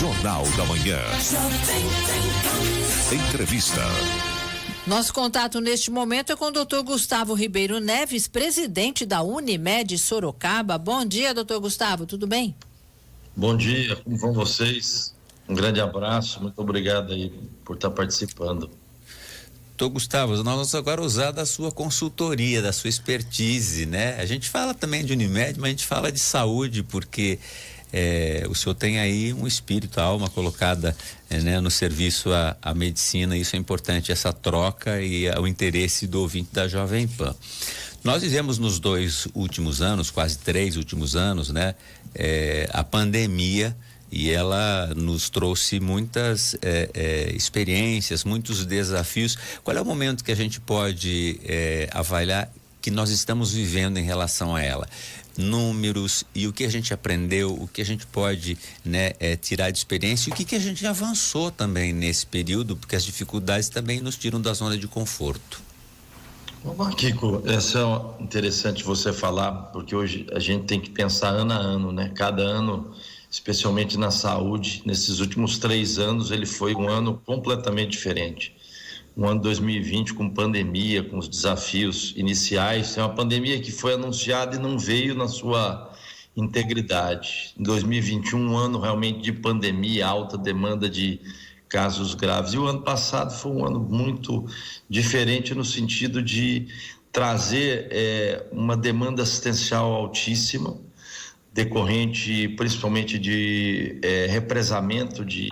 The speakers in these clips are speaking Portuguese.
Jornal da Manhã. Entrevista. Nosso contato neste momento é com o Dr. Gustavo Ribeiro Neves, presidente da Unimed Sorocaba. Bom dia, doutor Gustavo, tudo bem? Bom dia, como vão vocês? Um grande abraço, muito obrigado aí por estar participando. Doutor Gustavo, nós vamos agora usar da sua consultoria, da sua expertise, né? A gente fala também de Unimed, mas a gente fala de saúde porque o senhor tem aí um espírito, a alma colocada né, no serviço à medicina. Isso é importante, essa troca e o interesse do ouvinte da Jovem Pan. Nós vivemos nos 2 últimos anos, quase 3 últimos anos, né? A pandemia, e ela nos trouxe muitas experiências, muitos desafios. Qual é o momento que a gente pode avaliar que nós estamos vivendo em relação a ela? Números e o que a gente aprendeu, o que a gente pode tirar de experiência e o que a gente avançou também nesse período, porque as dificuldades também nos tiram da zona de conforto. Kiko, isso é interessante você falar, porque hoje a gente tem que pensar ano a ano, né? Cada ano, especialmente na saúde, nesses últimos 3 anos, ele foi um ano completamente diferente. Um ano 2020 com pandemia, com os desafios iniciais. É uma pandemia que foi anunciada e não veio na sua integridade. Em 2021, um ano realmente de pandemia, alta demanda de casos graves. E o ano passado foi um ano muito diferente no sentido de trazer uma demanda assistencial altíssima, decorrente principalmente de represamento de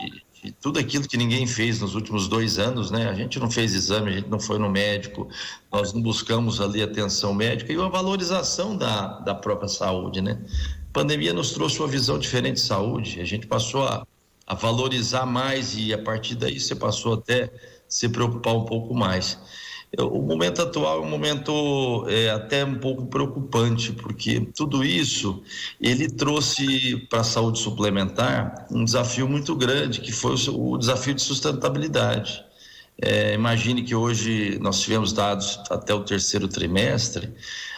tudo aquilo que ninguém fez nos últimos 2 anos, né? A gente não fez exame, a gente não foi no médico, nós não buscamos ali atenção médica e uma valorização da própria saúde, né? A pandemia nos trouxe uma visão diferente de saúde, a gente passou a valorizar mais e a partir daí você passou até se preocupar um pouco mais. O momento atual é um momento até um pouco preocupante, porque tudo isso ele trouxe para a saúde suplementar um desafio muito grande, que foi o desafio de sustentabilidade. Imagine que hoje nós tivemos dados até o 3º trimestre,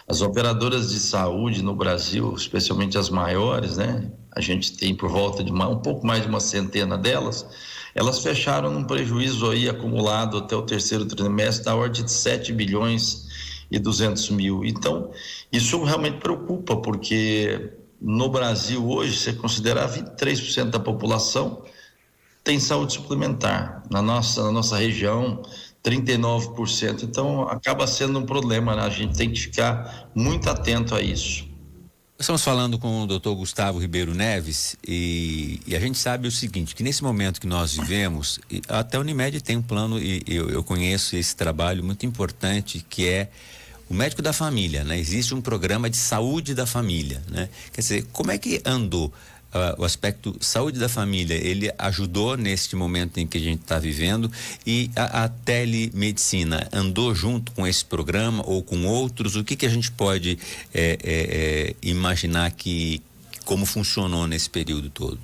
as operadoras de saúde no Brasil, especialmente as maiores, né? A gente tem por volta de um pouco mais de uma centena delas, elas fecharam num prejuízo aí acumulado até o 3º trimestre da ordem de 7 bilhões e 200 mil. Então, isso realmente preocupa, porque no Brasil hoje, você considerar 23% da população tem saúde suplementar. Na nossa região, 39%. Então, acaba sendo um problema, né? A gente tem que ficar muito atento a isso. Estamos falando com o Dr. Gustavo Ribeiro Neves e a gente sabe o seguinte, que nesse momento que nós vivemos, até a Unimed tem um plano e eu conheço esse trabalho muito importante que é o médico da família, né? Existe um programa de saúde da família, né? Quer dizer, como é que andou o aspecto saúde da família? Ele ajudou neste momento em que a gente está vivendo e a telemedicina andou junto com esse programa ou com outros? O que a gente pode imaginar como funcionou nesse período todo?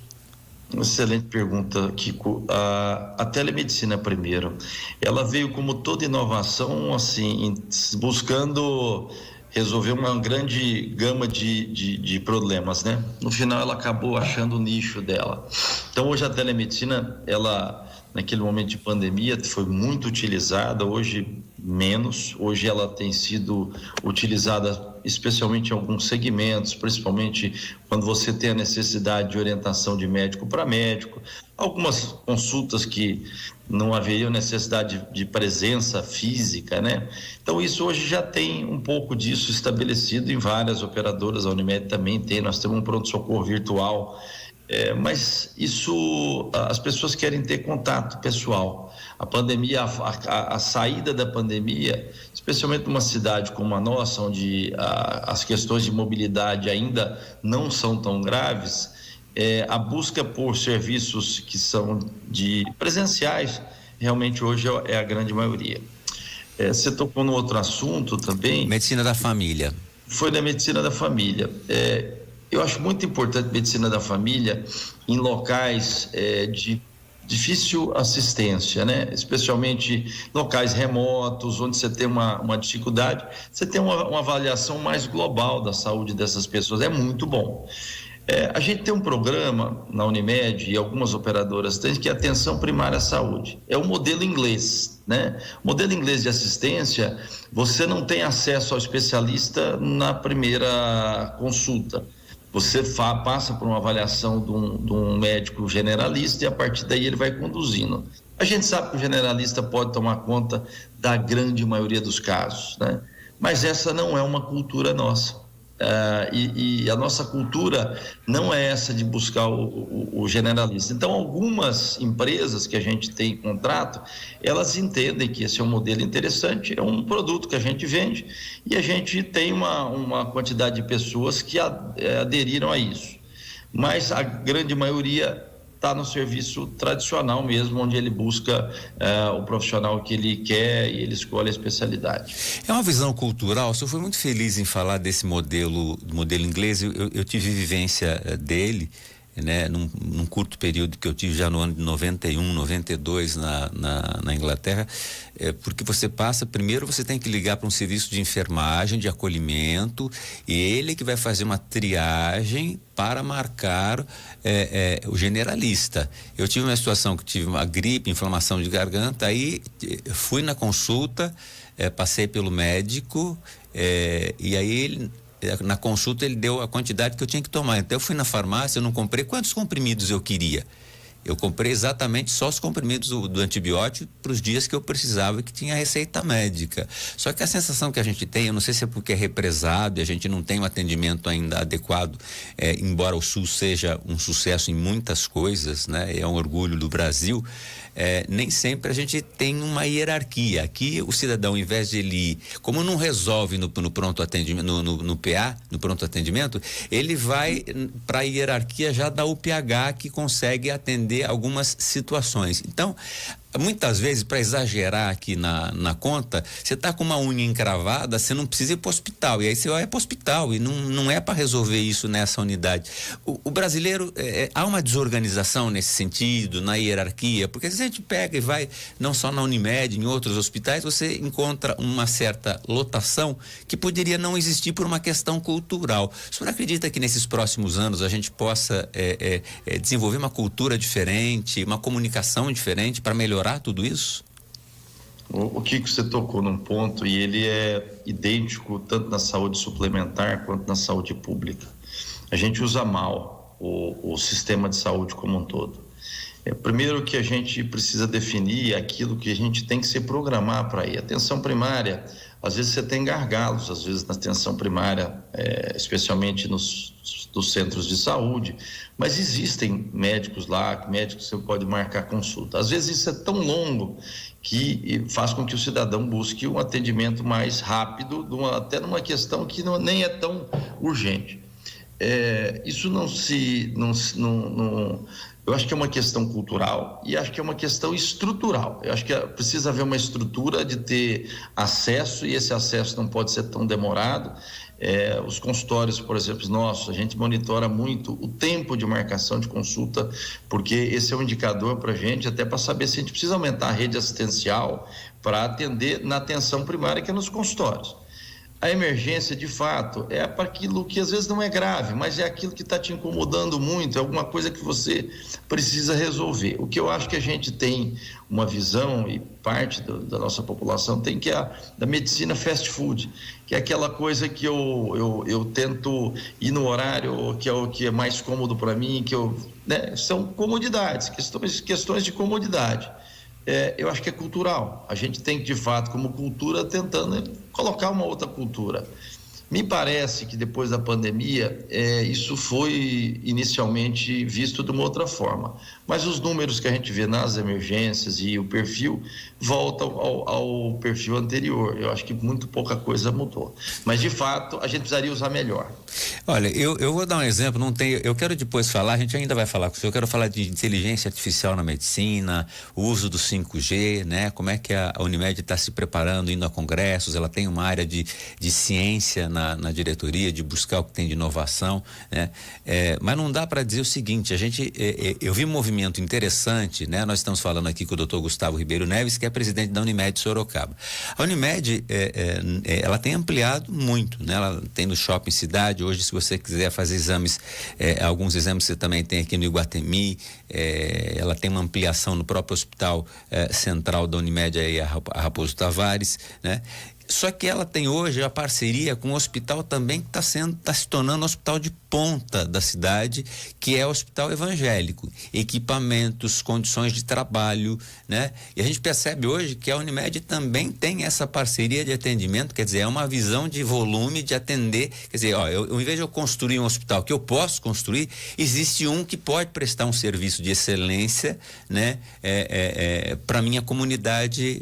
Excelente pergunta, Kiko. A telemedicina primeiro, ela veio como toda inovação, assim, buscando resolver uma grande gama de problemas, né? No final ela acabou achando o nicho dela. Então hoje a telemedicina, ela naquele momento de pandemia foi muito utilizada, hoje menos. Hoje ela tem sido utilizada especialmente em alguns segmentos, principalmente quando você tem a necessidade de orientação de médico para médico, algumas consultas que não haveria necessidade de presença física, né? Então isso hoje já tem um pouco disso estabelecido em várias operadoras, a Unimed também tem, nós temos um pronto-socorro virtual, mas isso, as pessoas querem ter contato pessoal. A pandemia, a saída da pandemia, especialmente numa cidade como a nossa, onde as questões de mobilidade ainda não são tão graves, a busca por serviços que são presenciais, realmente hoje é a grande maioria. Você tocou no outro assunto também. Medicina da família. Foi da medicina da família. Eu acho muito importante medicina da família em locais de difícil assistência, né? Especialmente locais remotos, onde você tem uma dificuldade, você tem uma avaliação mais global da saúde dessas pessoas, é muito bom. A gente tem um programa na Unimed e algumas operadoras têm, que é atenção primária à saúde. É o modelo inglês, né? O modelo inglês de assistência, você não tem acesso ao especialista na primeira consulta. Você passa por uma avaliação de um médico generalista e a partir daí ele vai conduzindo. A gente sabe que o generalista pode tomar conta da grande maioria dos casos, né? Mas essa não é uma cultura nossa. E a nossa cultura não é essa de buscar o generalista. Então, algumas empresas que a gente tem contrato, elas entendem que esse é um modelo interessante, é um produto que a gente vende e a gente tem uma quantidade de pessoas que aderiram a isso. Mas a grande maioria está no serviço tradicional mesmo, onde ele busca o profissional que ele quer e ele escolhe a especialidade. É uma visão cultural. O senhor foi muito feliz em falar desse modelo inglês. Eu tive vivência dele, né, num curto período que eu tive já no ano de 91, 92 na Inglaterra, porque primeiro você tem que ligar para um serviço de enfermagem, de acolhimento, e ele que vai fazer uma triagem para marcar o generalista. Eu tive uma situação que tive uma gripe, inflamação de garganta, aí fui na consulta, passei pelo médico, e aí na consulta ele deu a quantidade que eu tinha que tomar. Então eu fui na farmácia, eu não comprei quantos comprimidos eu queria. Eu comprei exatamente só os comprimidos do antibiótico para os dias que eu precisava, que tinha receita médica. Só que a sensação que a gente tem, eu não sei se é porque é represado e a gente não tem um atendimento ainda adequado, embora o SUS seja um sucesso em muitas coisas, né? É um orgulho do Brasil, nem sempre a gente tem uma hierarquia. Aqui o cidadão, ao invés de ele ir, como não resolve no pronto atendimento, no PA, no pronto atendimento, ele vai para a hierarquia já da UPH, que consegue atender algumas situações. Então, muitas vezes, para exagerar aqui na conta, você está com uma unha encravada, você não precisa ir para o hospital, e aí você vai para o hospital, e não é para resolver isso nessa unidade. O brasileiro, há uma desorganização nesse sentido, na hierarquia, porque se a gente pega e vai, não só na Unimed, em outros hospitais, você encontra uma certa lotação que poderia não existir por uma questão cultural. O senhor acredita que nesses próximos anos a gente possa desenvolver uma cultura diferente, uma comunicação diferente para melhorar tudo isso? O Kiko, você tocou num ponto e ele é idêntico tanto na saúde suplementar quanto na saúde pública. A gente usa mal o sistema de saúde como um todo. Primeiro que a gente precisa definir aquilo que a gente tem que se programar para ir. Atenção primária, às vezes você tem gargalos, às vezes na atenção primária, especialmente nos centros de saúde, mas existem médicos lá, médicos que você pode marcar consulta. Às vezes isso é tão longo que faz com que o cidadão busque um atendimento mais rápido, até numa questão que nem é tão urgente. Isso eu acho que é uma questão cultural e acho que é uma questão estrutural. Eu acho que precisa haver uma estrutura de ter acesso, e esse acesso não pode ser tão demorado. Os consultórios, por exemplo, nossos, a gente monitora muito o tempo de marcação de consulta, porque esse é um indicador para a gente, até para saber se a gente precisa aumentar a rede assistencial para atender na atenção primária, que é nos consultórios. A emergência, de fato, é para aquilo que às vezes não é grave, mas é aquilo que está te incomodando muito, é alguma coisa que você precisa resolver. O que eu acho que a gente tem uma visão, e parte da nossa população tem, que é da medicina fast food, que é aquela coisa que eu tento ir no horário que é o que é mais cômodo para mim, são comodidades, questões de comodidade. Eu acho que é cultural. A gente tem que, de fato, como cultura, tentando colocar uma outra cultura. Me parece que depois da pandemia, isso foi inicialmente visto de uma outra forma. Mas os números que a gente vê nas emergências e o perfil voltam ao perfil anterior. Eu acho que muito pouca coisa mudou. Mas, de fato, a gente precisaria usar melhor. Olha, eu vou dar um exemplo, eu quero depois falar, a gente ainda vai falar com o senhor, eu quero falar de inteligência artificial na medicina, o uso do 5G, né? Como é que a Unimed está se preparando, indo a congressos, ela tem uma área de ciência na diretoria, de buscar o que tem de inovação, né? Mas não dá para dizer o seguinte, eu vi um movimento interessante, né? Nós estamos falando aqui com o Dr. Gustavo Ribeiro Neves, que é presidente da Unimed Sorocaba. A Unimed, ela tem ampliado muito, né? Ela tem no Shopping Cidade, cidade. Hoje, se você quiser fazer exames, alguns exames você também tem aqui no Iguatemi, ela tem uma ampliação no próprio hospital central da Unimed, aí, a Raposo Tavares, né? Só que ela tem hoje a parceria com um hospital também que está se tornando um hospital de ponta da cidade, que é o Hospital Evangélico. Equipamentos, condições de trabalho, né? E a gente percebe hoje que a Unimed também tem essa parceria de atendimento, quer dizer, é uma visão de volume, de atender, quer dizer, ao invés de eu construir um hospital que eu posso construir, existe um que pode prestar um serviço de excelência, né? Para minha comunidade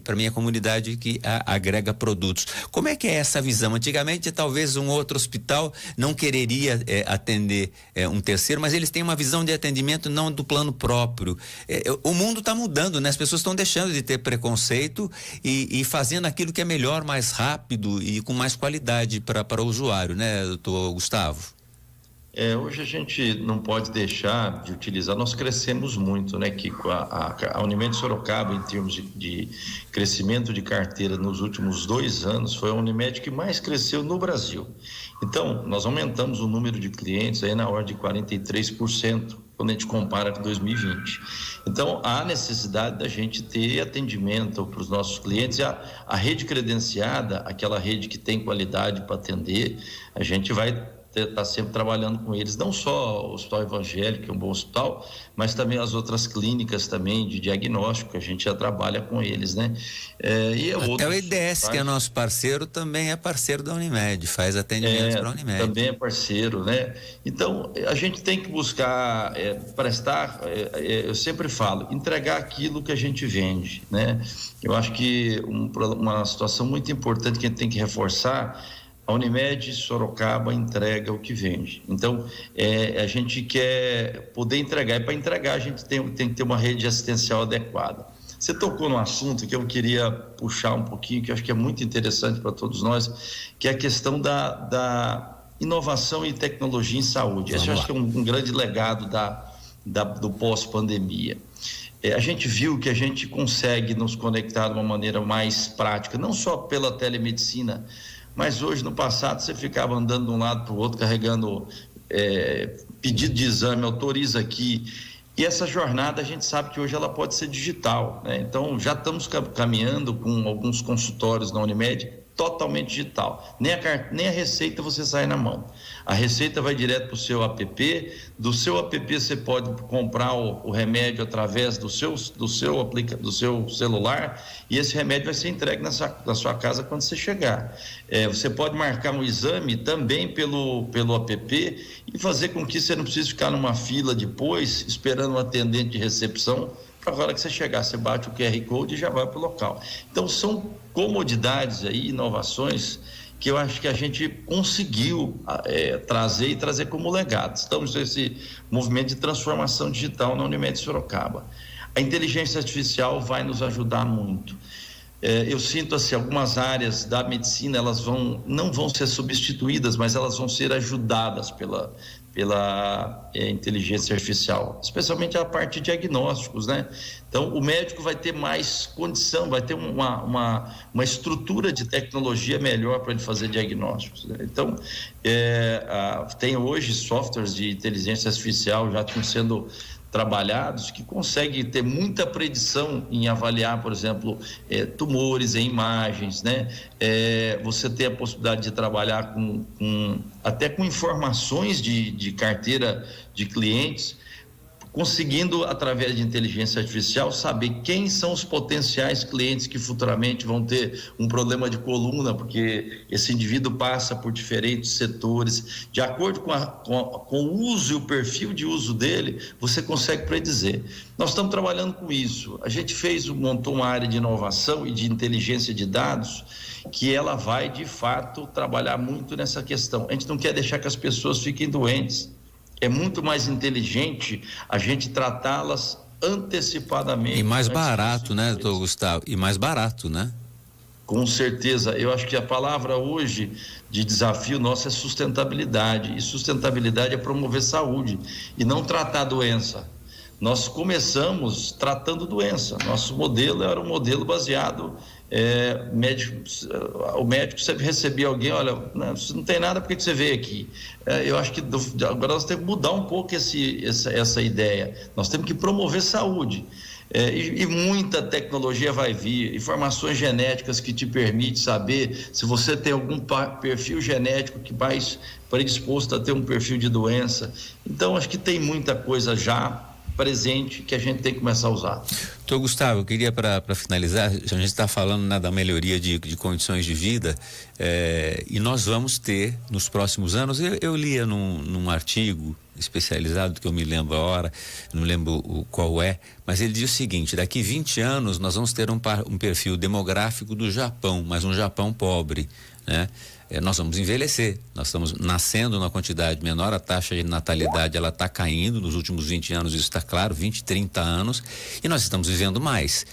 que agrega produtos. Como é que é essa visão? Antigamente, talvez um outro hospital não quereria atender um terceiro, mas eles têm uma visão de atendimento não do plano próprio. O mundo está mudando, né? As pessoas estão deixando de ter preconceito e fazendo aquilo que é melhor, mais rápido e com mais qualidade para o usuário, né, doutor Gustavo? Hoje a gente não pode deixar de utilizar, nós crescemos muito, né, Kiko? A Unimed Sorocaba, em termos de crescimento de carteira nos últimos 2 anos, foi a Unimed que mais cresceu no Brasil. Então, nós aumentamos o número de clientes aí na ordem de 43%, quando a gente compara com 2020. Então, há necessidade da gente ter atendimento para os nossos clientes. A rede credenciada, aquela rede que tem qualidade para atender, a gente vai está sempre trabalhando com eles, não só o Hospital Evangélico, que é um bom hospital, mas também as outras clínicas também de diagnóstico, a gente já trabalha com eles, né? Até o IDS, que é nosso parceiro, também é parceiro da Unimed, faz atendimento para a Unimed. Também é parceiro, né? Então, a gente tem que buscar prestar, eu sempre falo, entregar aquilo que a gente vende, né? Eu acho que uma situação muito importante que a gente tem que reforçar: a Unimed Sorocaba entrega o que vende. Então, a gente quer poder entregar, e para entregar a gente tem que ter uma rede assistencial adequada. Você tocou num assunto que eu queria puxar um pouquinho, que eu acho que é muito interessante para todos nós, que é a questão da inovação e tecnologia em saúde. Esse eu acho que é um grande legado do pós-pandemia. A gente viu que a gente consegue nos conectar de uma maneira mais prática, não só pela telemedicina, mas hoje, no passado, você ficava andando de um lado para o outro, carregando pedido de exame, autoriza aqui. E essa jornada, a gente sabe que hoje ela pode ser digital, né? Então, já estamos caminhando com alguns consultórios na Unimed totalmente digital. Nem a receita você sai na mão. A receita vai direto para o seu app. Do seu app você pode comprar o remédio através do seu celular, e esse remédio vai ser entregue na sua casa quando você chegar. Você pode marcar um exame também pelo app e fazer com que você não precise ficar numa fila depois esperando um atendente de recepção. Agora que você chegar, você bate o QR Code e já vai para o local. Então, são comodidades aí, inovações, que eu acho que a gente conseguiu trazer como legado. Estamos nesse movimento de transformação digital na Unimed Sorocaba. A inteligência artificial vai nos ajudar muito. Eu sinto assim, algumas áreas da medicina, elas não vão ser substituídas, mas elas vão ser ajudadas pela inteligência artificial, especialmente a parte de diagnósticos, né? Então, o médico vai ter mais condição, vai ter uma estrutura de tecnologia melhor para ele fazer diagnósticos, né? Então, tem hoje softwares de inteligência artificial já estão sendo trabalhados que conseguem ter muita predição em avaliar, por exemplo, tumores em imagens, né? Você tem a possibilidade de trabalhar até com informações de carteira de clientes, conseguindo, através de inteligência artificial, saber quem são os potenciais clientes que futuramente vão ter um problema de coluna, porque esse indivíduo passa por diferentes setores. De acordo com o uso e o perfil de uso dele, você consegue predizer. Nós estamos trabalhando com isso. A gente montou uma área de inovação e de inteligência de dados, que ela vai, de fato, trabalhar muito nessa questão. A gente não quer deixar que as pessoas fiquem doentes. É muito mais inteligente a gente tratá-las antecipadamente. E mais barato, né, doutor Gustavo? E mais barato, né? Com certeza. Eu acho que a palavra hoje de desafio nosso é sustentabilidade. E sustentabilidade é promover saúde e não tratar a doença. Nós começamos tratando doença. Nosso modelo era um modelo baseado o médico sempre recebia alguém, olha, você não tem nada, por que você veio aqui? Eu acho que agora nós temos que mudar um pouco essa ideia. Nós temos que promover saúde. E muita tecnologia vai vir, informações genéticas que te permitem saber se você tem algum perfil genético que mais predisposto a ter um perfil de doença. Então, acho que tem muita coisa já presente que a gente tem que começar a usar. Doutor Gustavo, eu queria para finalizar, a gente está falando, né, da melhoria de condições de vida, e nós vamos ter nos próximos anos, eu lia num artigo especializado, que eu me lembro a hora, não lembro qual é, mas ele diz o seguinte: daqui 20 anos nós vamos ter um perfil demográfico do Japão, mas um Japão pobre, né? Nós vamos envelhecer, nós estamos nascendo numa quantidade menor, a taxa de natalidade ela está caindo nos últimos 20 anos, isso está claro, 20, 30 anos, e nós estamos vivendo mais,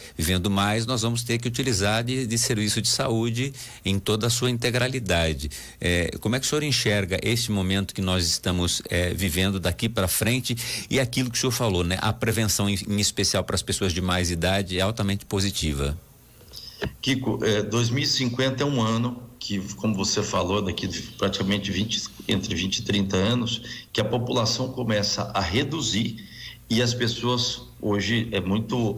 nós vamos ter que utilizar de serviço de saúde em toda a sua integralidade. Como é que o senhor enxerga esse momento que nós estamos vivendo daqui para frente, e aquilo que o senhor falou, né? A prevenção em especial para as pessoas de mais idade é altamente positiva. Kiko, 2050 é um ano que, como você falou, daqui praticamente entre 20 e 30 anos, que a população começa a reduzir, e as pessoas, hoje é muito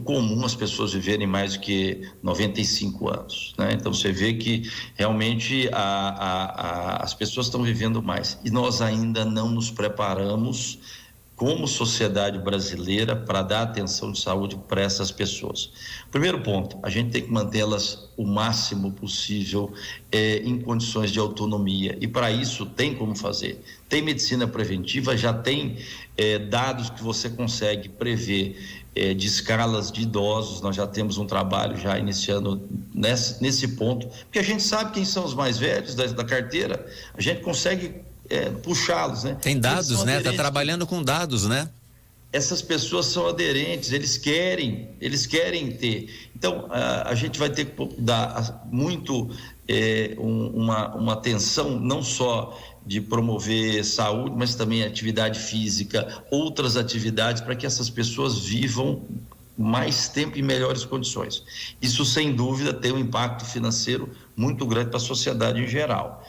comum as pessoas viverem mais do que 95 anos, né? Então você vê que realmente as pessoas estão vivendo mais, e nós ainda não nos preparamos como sociedade brasileira para dar atenção de saúde para essas pessoas. Primeiro ponto, a gente tem que mantê-las o máximo possível em condições de autonomia, e para isso tem como fazer. Tem medicina preventiva, já tem dados que você consegue prever de escalas de idosos. Nós já temos um trabalho já iniciando nesse ponto, porque a gente sabe quem são os mais velhos da carteira, a gente consegue puxá-los, né? Tem dados, né? Tá trabalhando com dados, né? Essas pessoas são aderentes, eles querem ter. Então, a gente vai ter que dar muito uma atenção, não só de promover saúde, mas também atividade física, outras atividades, para que essas pessoas vivam mais tempo em melhores condições. Isso, sem dúvida, tem um impacto financeiro muito grande para a sociedade em geral.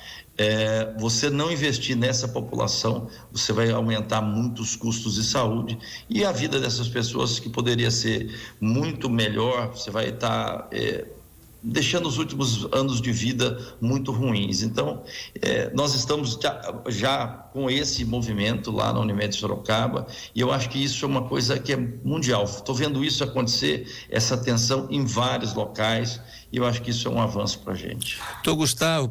Você não investir nessa população, você vai aumentar muito os custos de saúde, e a vida dessas pessoas, que poderia ser muito melhor, você vai estar deixando os últimos anos de vida muito ruins. Então, nós estamos já com esse movimento lá na Unimed Sorocaba, e eu acho que isso é uma coisa que é mundial. Estou vendo isso acontecer, essa atenção em vários locais, e eu acho que isso é um avanço para a gente. Gustavo,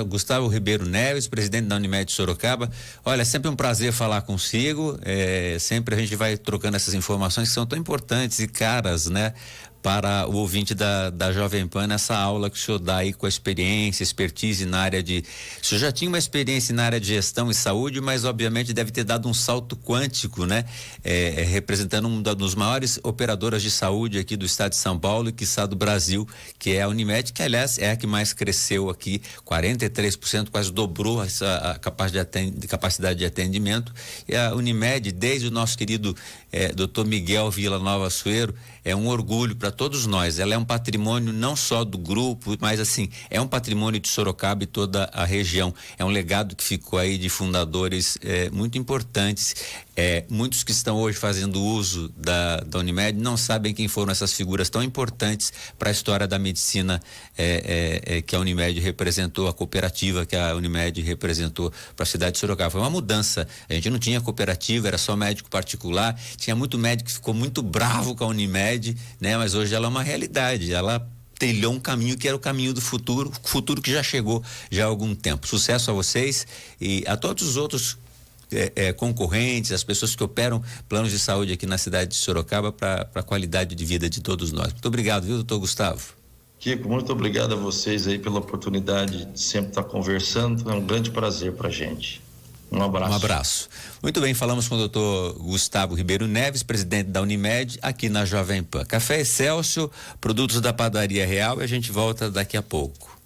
Gustavo Ribeiro Neves, presidente da Unimed Sorocaba. Olha, é sempre um prazer falar consigo, sempre a gente vai trocando essas informações que são tão importantes e caras, né, para o ouvinte da Jovem Pan, nessa aula que o senhor dá aí com a experiência, expertise na área de... O senhor já tinha uma experiência na área de gestão e saúde, mas obviamente deve ter dado um salto quântico, né? Representando uma das maiores operadoras de saúde aqui do estado de São Paulo e quiçá do Brasil, que é a Unimed, que aliás é a que mais cresceu aqui, 43%, quase dobrou a capacidade de atendimento. E a Unimed, desde o nosso querido Dr. Miguel Villanova Sueiro, é um orgulho para todos nós. Ela é um patrimônio não só do grupo, mas assim, é um patrimônio de Sorocaba e toda a região. É um legado que ficou aí de fundadores muito importantes. Muitos que estão hoje fazendo uso da Unimed não sabem quem foram essas figuras tão importantes para a história da medicina que a Unimed representou, a cooperativa que a Unimed representou para a cidade de Sorocaba. Foi uma mudança. A gente não tinha cooperativa, era só médico particular. Tinha muito médico que ficou muito bravo com a Unimed, né? Mas hoje ela é uma realidade. Ela trilhou um caminho que era o caminho do futuro que já chegou já há algum tempo. Sucesso a vocês e a todos os outros concorrentes, as pessoas que operam planos de saúde aqui na cidade de Sorocaba para a qualidade de vida de todos nós. Muito obrigado, viu, doutor Gustavo? Kiko, muito obrigado a vocês aí pela oportunidade de sempre estar conversando. É um grande prazer para a gente. Um abraço. Um abraço. Muito bem, falamos com o doutor Gustavo Ribeiro Neves, presidente da Unimed, aqui na Jovem Pan. Café Excelsior, produtos da Padaria Real, e a gente volta daqui a pouco.